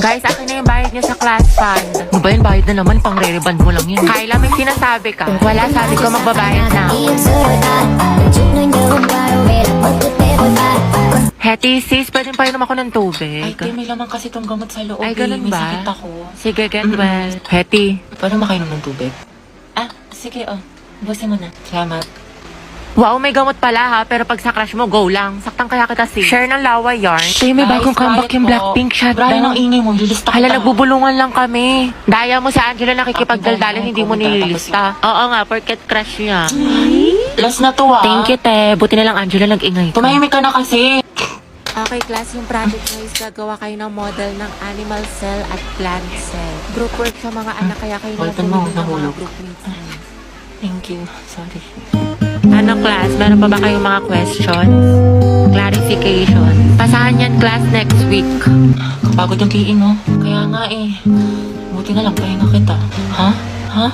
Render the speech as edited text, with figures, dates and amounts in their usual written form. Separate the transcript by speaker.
Speaker 1: Guys, akin na yung bayad niyo sa class fund.
Speaker 2: Ano ba yun? Bayad na naman. Pang re-reband mo lang yun.
Speaker 1: Kyla, may sinasabi ka. Wala, sabi ko magbabayad na. Hetty, sis, pwede pa inom ako ng tubig.
Speaker 2: Ay, te, may laman kasi tong gamot sa loob.
Speaker 1: Ay, ganun
Speaker 2: May
Speaker 1: ba?
Speaker 2: sakit ako.
Speaker 1: Sige, get well. Hetty.
Speaker 2: Paano makainom ng tubig? Ah, sige, oh. Busin mo na. Salamat.
Speaker 1: Wow, may gamot pala ha, pero pag sa crush mo, go lang. Saktang kaya kita sis. Share ng lawa yarn. Tay, may
Speaker 2: Guys,
Speaker 1: bagong comeback
Speaker 2: quiet
Speaker 1: yung
Speaker 2: po.
Speaker 1: Blackpink
Speaker 2: Brian, ang
Speaker 1: shutdown.
Speaker 2: ingay mo. Lilista
Speaker 1: Hala,
Speaker 2: kita.
Speaker 1: nagbubulungan lang kami. Daya mo si Angela nakikipagdaldalan,
Speaker 2: Ako,
Speaker 1: hindi mo nililista. Oo nga, porket crush niya.
Speaker 2: Last na to, ah.
Speaker 1: Thank you, te. Buti na lang Angela nag-ingay ka.
Speaker 2: Tumahimik ka na kasi.
Speaker 1: Okay, class, yung project nyo is gagawa kayo ng model ng animal cell at plant cell. Group work sa mga anak, kaya kayo na
Speaker 2: Bolton mo,
Speaker 1: ng mga
Speaker 2: nahulog.
Speaker 1: group mates.
Speaker 2: Thank you. Sorry.
Speaker 1: Ano, class? Meron pa ba kayong mga questions? Clarification? Pasahan yan, class, next week.
Speaker 2: Kapagod yung kiing, oh. Kaya nga, eh. Buti na lang, pahinga kita. Ha? Ha?